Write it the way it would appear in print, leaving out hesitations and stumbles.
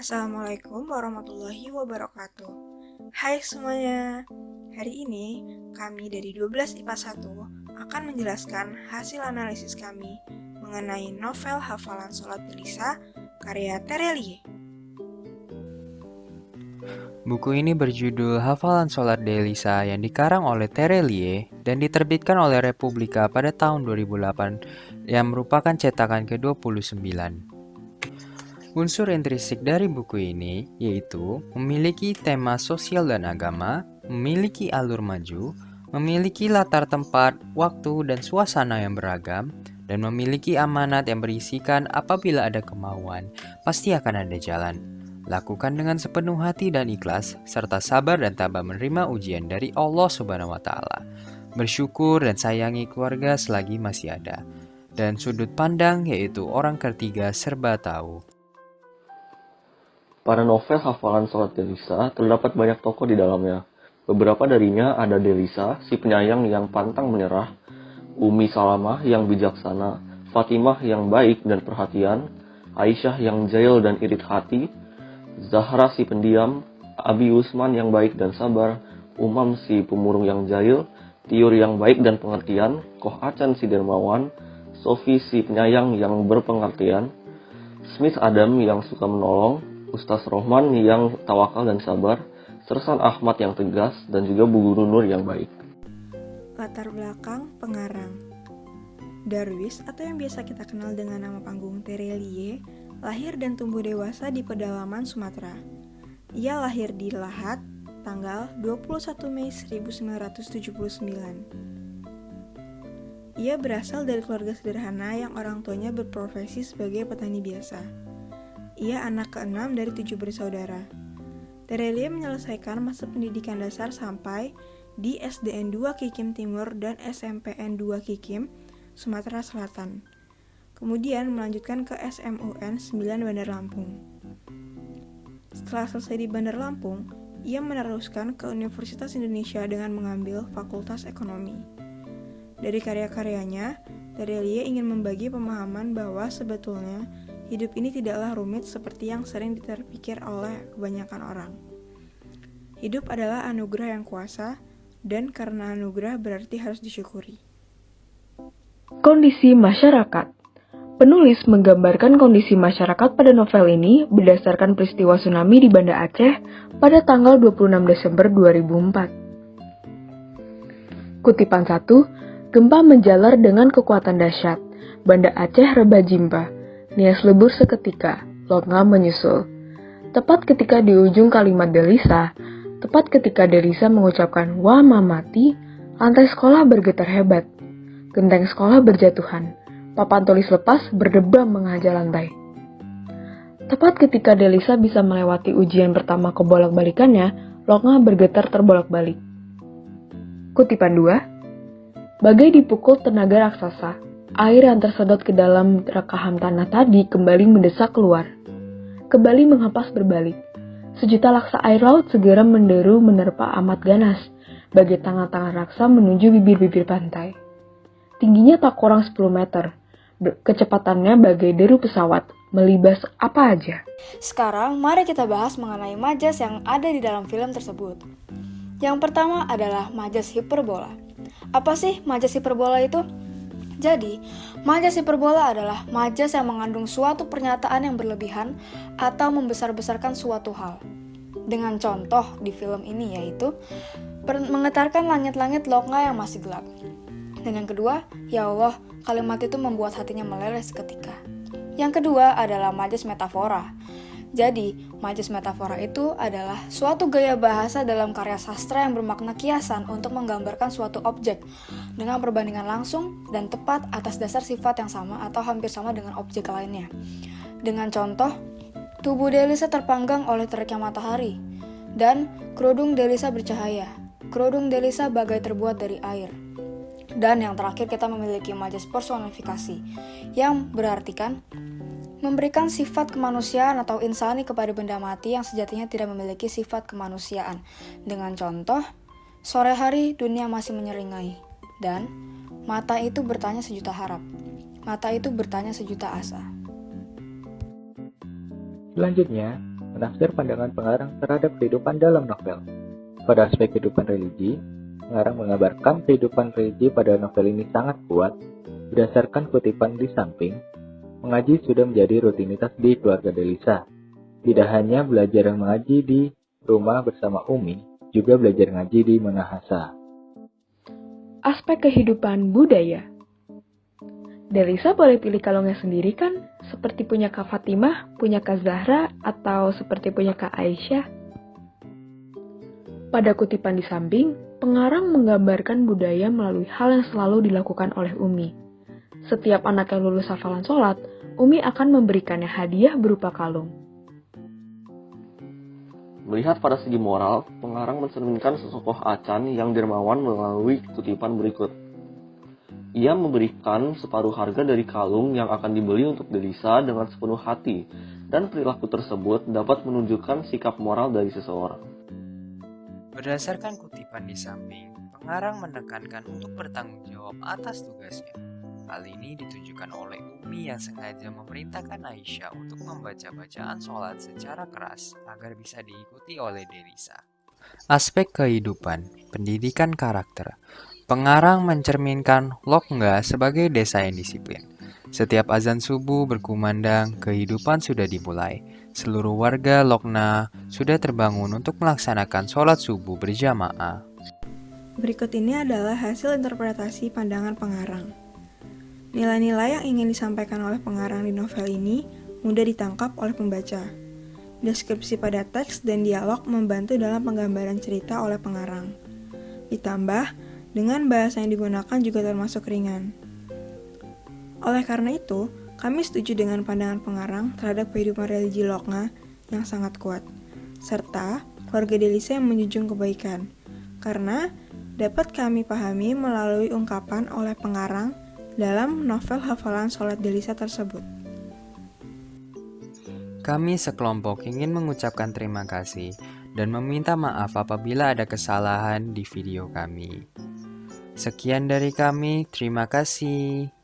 Assalamualaikum warahmatullahi wabarakatuh. Hai semuanya. Hari ini kami dari 12 IPA 1 akan menjelaskan hasil analisis kami mengenai novel hafalan sholat Elisa karya Terelie. Buku ini berjudul Hafalan Sholat Elisa yang dikarang oleh Terelie dan diterbitkan oleh Republika pada tahun 2008 yang merupakan cetakan ke-29. Unsur intrinsik dari buku ini yaitu memiliki tema sosial dan agama, memiliki alur maju, memiliki latar tempat, waktu, dan suasana yang beragam, dan memiliki amanat yang berisikan apabila ada kemauan, pasti akan ada jalan. Lakukan dengan sepenuh hati dan ikhlas, serta sabar dan tabah menerima ujian dari Allah Subhanahu wa Ta'ala. Bersyukur dan sayangi keluarga selagi masih ada. Dan sudut pandang yaitu orang ketiga serba tahu. Pada novel hafalan sholat Delisa terdapat banyak tokoh di dalamnya. Beberapa darinya ada Delisa, si penyayang yang pantang menyerah, Umi Salamah yang bijaksana, Fatimah yang baik dan perhatian, Aisyah yang jahil dan irit hati, Zahra si pendiam, Abi Usman yang baik dan sabar, Umam si pemurung yang jahil, Tiur yang baik dan pengertian, Koh Acan si dermawan, Sofi si penyayang yang berpengertian, Smith Adam yang suka menolong, Ustaz Rohman yang tawakal dan sabar, Sersan Ahmad yang tegas, dan juga Bu Guru Nur yang baik. Latar belakang pengarang. Darwis atau yang biasa kita kenal dengan nama panggung Terelie lahir dan tumbuh dewasa di pedalaman Sumatera. Ia lahir di Lahat, tanggal 21 Mei 1979. Ia berasal dari keluarga sederhana yang orang tuanya berprofesi sebagai petani biasa. Ia anak ke-6 dari 7 bersaudara. Terelie menyelesaikan masa pendidikan dasar sampai di SDN 2 Kikim Timur dan SMPN 2 Kikim, Sumatera Selatan. Kemudian melanjutkan ke SMUN 9 Bandar Lampung. Setelah selesai di Bandar Lampung, ia meneruskan ke Universitas Indonesia dengan mengambil Fakultas Ekonomi. Dari karya-karyanya, Terelie ingin membagi pemahaman bahwa sebetulnya hidup ini tidaklah rumit seperti yang sering terpikir oleh kebanyakan orang. Hidup adalah anugerah yang kuasa, dan karena anugerah berarti harus disyukuri. Kondisi masyarakat. Penulis menggambarkan kondisi masyarakat pada novel ini berdasarkan peristiwa tsunami di Banda Aceh pada tanggal 26 Desember 2004. Kutipan 1, gempa menjalar dengan kekuatan dahsyat. Banda Aceh rebah jimpa. Nias lebur seketika, lotngam menyusul. Tepat ketika di ujung kalimat Delisa, tepat ketika Delisa mengucapkan "Wah mamati", lantai sekolah bergetar hebat. Genteng sekolah berjatuhan. Papan tulis lepas berdebam menghajar lantai. Tepat ketika Delisa bisa melewati ujian pertama kebolak-balikannya, lotngam bergetar terbolak-balik. Kutipan 2, bagai dipukul tenaga raksasa. Air yang tersedot ke dalam rekahan tanah tadi kembali mendesak keluar. Kembali menghempas berbalik. Sejuta laksa air laut segera menderu menerpa amat ganas, bagai tangan-tangan raksa menuju bibir-bibir pantai. Tingginya tak kurang 10 meter. Kecepatannya bagai deru pesawat, melibas apa aja. Sekarang mari kita bahas mengenai majas yang ada di dalam film tersebut. Yang pertama adalah majas hiperbola. Apa sih majas hiperbola itu? Jadi, majas hiperbola adalah majas yang mengandung suatu pernyataan yang berlebihan atau membesar-besarkan suatu hal. Dengan contoh di film ini yaitu menggetarkan langit-langit Loknga yang masih gelap. Dan yang kedua, ya Allah, kalimat itu membuat hatinya meleleh seketika. Yang kedua adalah majas metafora. Jadi, majas metafora itu adalah suatu gaya bahasa dalam karya sastra yang bermakna kiasan untuk menggambarkan suatu objek dengan perbandingan langsung dan tepat atas dasar sifat yang sama atau hampir sama dengan objek lainnya. Dengan contoh, tubuh Delisa terpanggang oleh teriknya matahari, dan kerudung Delisa bercahaya. Kerudung Delisa bagai terbuat dari air. Dan yang terakhir kita memiliki majas personifikasi, yang berartikan memberikan sifat kemanusiaan atau insani kepada benda mati yang sejatinya tidak memiliki sifat kemanusiaan. Dengan contoh, sore hari dunia masih menyeringai, dan mata itu bertanya sejuta harap, mata itu bertanya sejuta asa. Selanjutnya, menafsir pandangan pengarang terhadap kehidupan dalam novel. Pada aspek kehidupan religi, pengarang menggambarkan kehidupan religi pada novel ini sangat kuat. Berdasarkan kutipan di samping, mengaji sudah menjadi rutinitas di keluarga Delisa. Tidak hanya belajar mengaji di rumah bersama Umi, juga belajar ngaji di Minahasa. Aspek kehidupan budaya. Delisa boleh pilih kalungnya sendiri kan? Seperti punya Kak Fatimah, punya Kak Zahra, atau seperti punya Kak Aisyah? Pada kutipan di samping, pengarang menggambarkan budaya melalui hal yang selalu dilakukan oleh Umi. Setiap anak yang lulus hafalan sholat, Umi akan memberikannya hadiah berupa kalung. Melihat pada segi moral, pengarang mencerminkan sosok Acan yang dermawan melalui kutipan berikut. Ia memberikan separuh harga dari kalung yang akan dibeli untuk Delisa dengan sepenuh hati, dan perilaku tersebut dapat menunjukkan sikap moral dari seseorang. Berdasarkan kutipan di samping, pengarang menekankan untuk bertanggung jawab atas tugasnya. Hal ini ditunjukkan oleh Umi yang sengaja memerintahkan Aisyah untuk membaca bacaan sholat secara keras agar bisa diikuti oleh Delisa. Aspek kehidupan, pendidikan karakter. Pengarang mencerminkan Loknga sebagai desa yang disiplin. Setiap azan subuh berkumandang, kehidupan sudah dimulai. Seluruh warga Lokna sudah terbangun untuk melaksanakan sholat subuh berjamaah. Berikut ini adalah hasil interpretasi pandangan pengarang. Nilai-nilai yang ingin disampaikan oleh pengarang di novel ini mudah ditangkap oleh pembaca. Deskripsi pada teks dan dialog membantu dalam penggambaran cerita oleh pengarang. Ditambah, dengan bahasa yang digunakan juga termasuk ringan. Oleh karena itu, kami setuju dengan pandangan pengarang terhadap kehidupan religi Loknga yang sangat kuat, serta keluarga Delisa yang menjunjung kebaikan, karena dapat kami pahami melalui ungkapan oleh pengarang dalam novel hafalan sholat Delisa tersebut. Kami sekelompok ingin mengucapkan terima kasih dan meminta maaf apabila ada kesalahan di video kami. Sekian dari kami, terima kasih.